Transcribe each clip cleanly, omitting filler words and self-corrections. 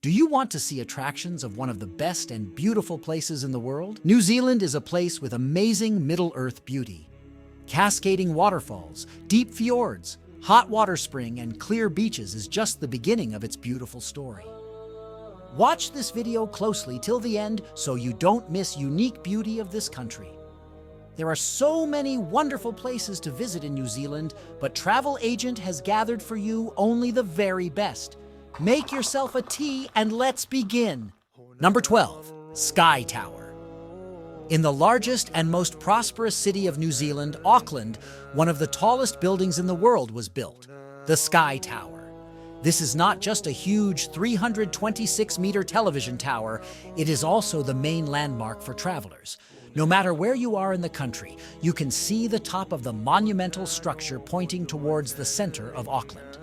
Do you want to see attractions of one of the best and beautiful places in the world? New Zealand is a place with amazing Middle-earth beauty. Cascading waterfalls, deep fjords, hot water spring, and clear beaches is just the beginning of its beautiful story. Watch this video closely till the end so you don't miss unique beauty of this country. There are so many wonderful places to visit in New Zealand, but Travel Agent has gathered for you only the very best. Make yourself a tea and let's begin. Number 12, Sky Tower. In the largest and most prosperous city of New Zealand, Auckland, one of the tallest buildings in the world was built, the Sky Tower. This is not just a huge 326-meter television tower, it is also the main landmark for travelers. No matter where you are in the country, you can see the top of the monumental structure pointing towards the center of Auckland.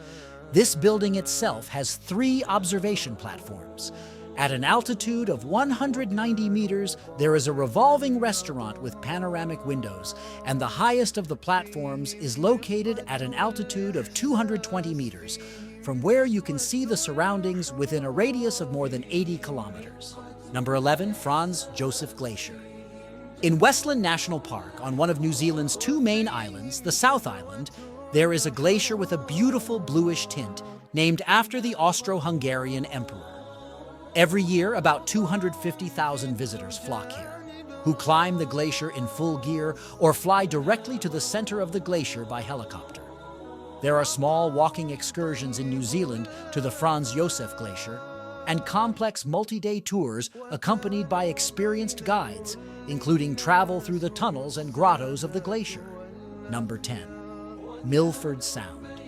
This building itself has 3 observation platforms. At an altitude of 190 meters, there is a revolving restaurant with panoramic windows, and the highest of the platforms is located at an altitude of 220 meters, from where you can see the surroundings within a radius of more than 80 kilometers. Number 11, Franz Josef Glacier. In Westland National Park, on one of New Zealand's 2 main islands, the South Island, there is a glacier with a beautiful bluish tint, named after the Austro-Hungarian emperor. Every year, about 250,000 visitors flock here, who climb the glacier in full gear or fly directly to the center of the glacier by helicopter. There are small walking excursions in New Zealand to the Franz Josef Glacier, and complex multi-day tours accompanied by experienced guides, including travel through the tunnels and grottos of the glacier. Number 10. Milford Sound.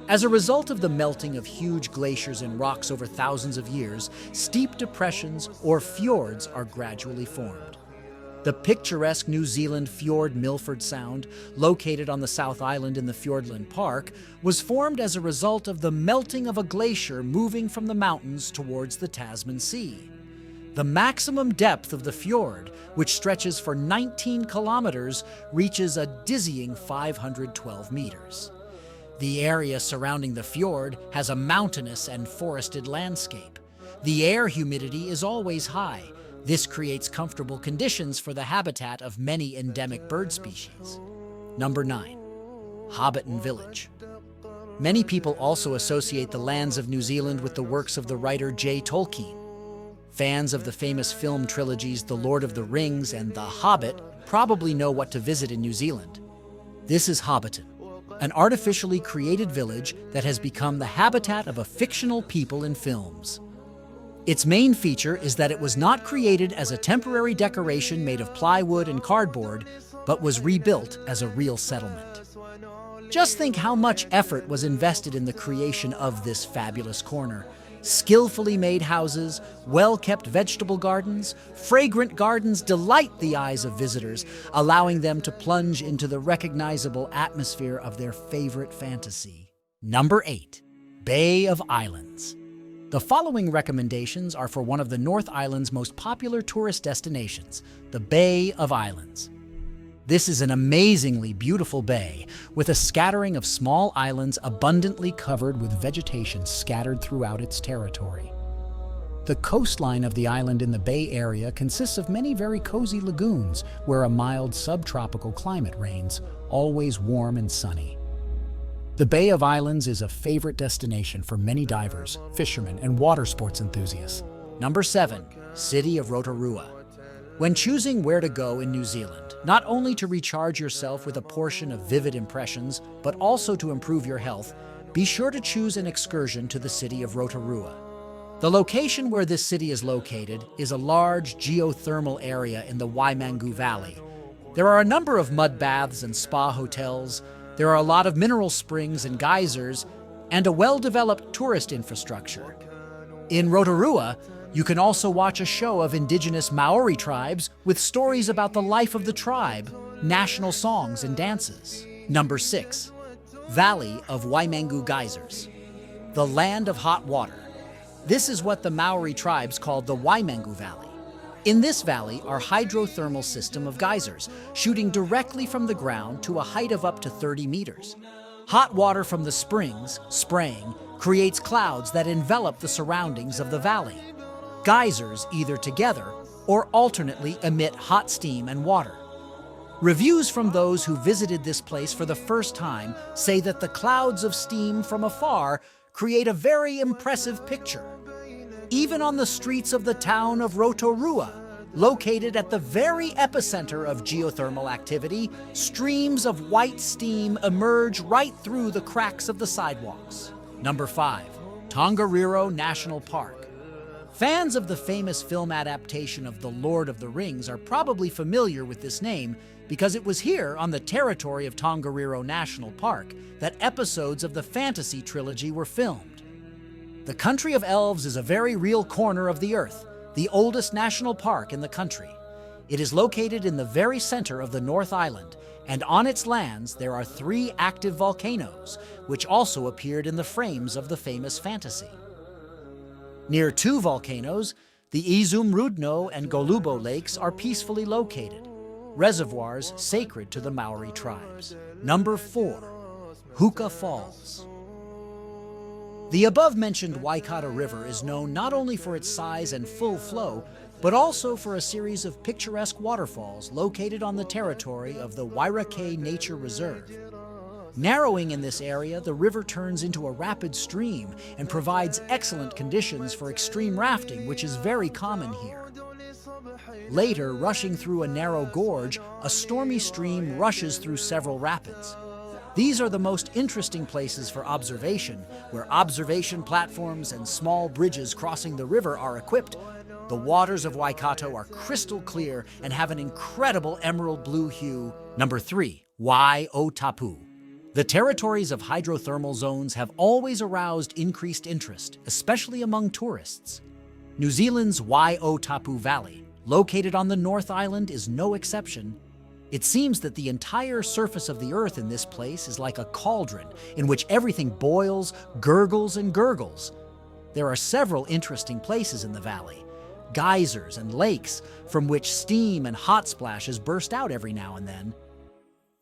As a result of the melting of huge glaciers and rocks over thousands of years, steep depressions or fjords are gradually formed. The picturesque New Zealand fjord Milford Sound, located on the South Island in the Fiordland Park, was formed as a result of the melting of a glacier moving from the mountains towards the Tasman Sea. The maximum depth of the fjord, which stretches for 19 kilometers, reaches a dizzying 512 meters. The area surrounding the fjord has a mountainous and forested landscape. The air humidity is always high. This creates comfortable conditions for the habitat of many endemic bird species. Number 9. Hobbiton Village. Many people also associate the lands of New Zealand with the works of the writer J. Tolkien. Fans of the famous film trilogies The Lord of the Rings and The Hobbit probably know what to visit in New Zealand. This is Hobbiton, an artificially created village that has become the habitat of a fictional people in films. Its main feature is that it was not created as a temporary decoration made of plywood and cardboard, but was rebuilt as a real settlement. Just think how much effort was invested in the creation of this fabulous corner. Skillfully made houses, well-kept vegetable gardens, fragrant gardens delight the eyes of visitors, allowing them to plunge into the recognizable atmosphere of their favorite fantasy. Number 8. Bay of Islands. The following recommendations are for one of the North Island's most popular tourist destinations, the Bay of Islands. This is an amazingly beautiful bay, with a scattering of small islands abundantly covered with vegetation scattered throughout its territory. The coastline of the island in the Bay Area consists of many very cozy lagoons where a mild subtropical climate reigns, always warm and sunny. The Bay of Islands is a favorite destination for many divers, fishermen, and water sports enthusiasts. Number 7. City of Rotorua. When choosing where to go in New Zealand, not only to recharge yourself with a portion of vivid impressions, but also to improve your health, be sure to choose an excursion to the city of Rotorua. The location where this city is located is a large geothermal area in the Waimangu Valley. There are a number of mud baths and spa hotels, there are a lot of mineral springs and geysers, and a well-developed tourist infrastructure. In Rotorua, you can also watch a show of indigenous Maori tribes with stories about the life of the tribe, national songs and dances. Number 6. Valley of Waimangu Geysers. The land of hot water. This is what the Maori tribes called the Waimangu Valley. In this valley are hydrothermal system of geysers, shooting directly from the ground to a height of up to 30 meters. Hot water from the springs, spraying, creates clouds that envelop the surroundings of the valley. Geysers either together or alternately emit hot steam and water. Reviews from those who visited this place for the first time say that the clouds of steam from afar create a very impressive picture. Even on the streets of the town of Rotorua, located at the very epicenter of geothermal activity, streams of white steam emerge right through the cracks of the sidewalks. Number 5. Tongariro National Park. Fans of the famous film adaptation of The Lord of the Rings are probably familiar with this name because it was here on the territory of Tongariro National Park that episodes of the fantasy trilogy were filmed. The Country of Elves is a very real corner of the earth, the oldest national park in the country. It is located in the very center of the North Island, and on its lands there are 3 active volcanoes, which also appeared in the frames of the famous fantasy. Near 2 volcanoes, the Izumrudno and Golubo lakes are peacefully located, reservoirs sacred to the Maori tribes. Number 4. Huka Falls. The above-mentioned Waikato River is known not only for its size and full flow, but also for a series of picturesque waterfalls located on the territory of the Wairake Nature Reserve. Narrowing in this area, the river turns into a rapid stream and provides excellent conditions for extreme rafting, which is very common here. Later, rushing through a narrow gorge, a stormy stream rushes through several rapids. These are the most interesting places for observation, where observation platforms and small bridges crossing the river are equipped. The waters of Waikato are crystal clear and have an incredible emerald blue hue. Number 3. Uai-O-Tapu. The territories of hydrothermal zones have always aroused increased interest, especially among tourists. New Zealand's Uai-O-Tapu Valley, located on the North Island, is no exception. It seems that the entire surface of the earth in this place is like a cauldron in which everything boils, gurgles, and gurgles. There are several interesting places in the valley, geysers and lakes from which steam and hot splashes burst out every now and then.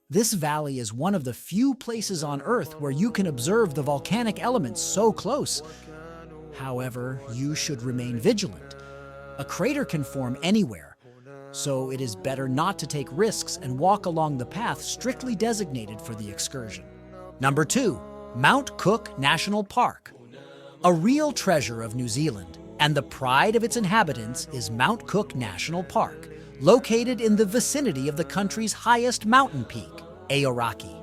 This valley is one of the few places on Earth where you can observe the volcanic elements so close. However, you should remain vigilant. A crater can form anywhere, so it is better not to take risks and walk along the path strictly designated for the excursion. Number 2. Mount Cook National Park. A real treasure of New Zealand and the pride of its inhabitants is Mount Cook National Park, located in the vicinity of the country's highest mountain peak, Aoraki.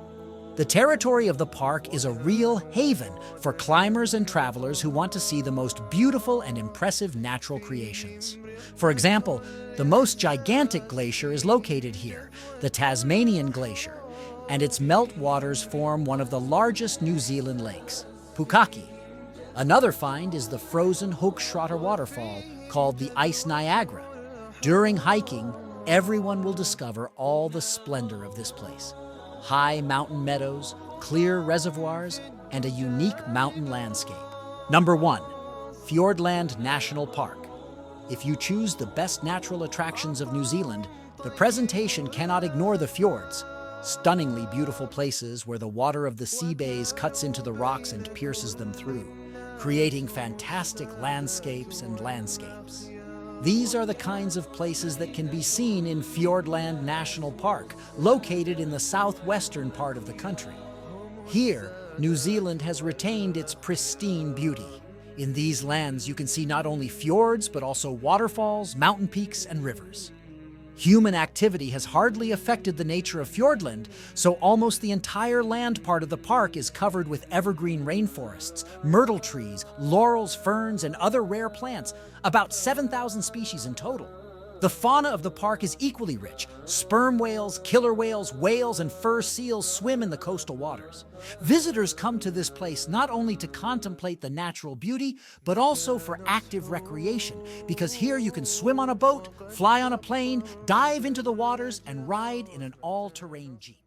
The territory of the park is a real haven for climbers and travelers who want to see the most beautiful and impressive natural creations. For example, the most gigantic glacier is located here, the Tasmanian Glacier, and its meltwaters form one of the largest New Zealand lakes, Pukaki. Another find is the frozen Hochschrotter waterfall called the Ice Niagara. During hiking, everyone will discover all the splendor of this place. High mountain meadows, clear reservoirs, and a unique mountain landscape. Number 1. Fiordland National Park. If you choose the best natural attractions of New Zealand, the presentation cannot ignore the fjords, stunningly beautiful places where the water of the sea bays cuts into the rocks and pierces them through, creating fantastic landscapes and landscapes. These are the kinds of places that can be seen in Fiordland National Park, located in the southwestern part of the country. Here, New Zealand has retained its pristine beauty. In these lands, you can see not only fjords, but also waterfalls, mountain peaks, and rivers. Human activity has hardly affected the nature of Fiordland, so almost the entire land part of the park is covered with evergreen rainforests, myrtle trees, laurels, ferns, and other rare plants, about 7,000 species in total. The fauna of the park is equally rich. Sperm whales, killer whales, and fur seals swim in the coastal waters. Visitors come to this place not only to contemplate the natural beauty, but also for active recreation, because here you can swim on a boat, fly on a plane, dive into the waters, and ride in an all-terrain jeep.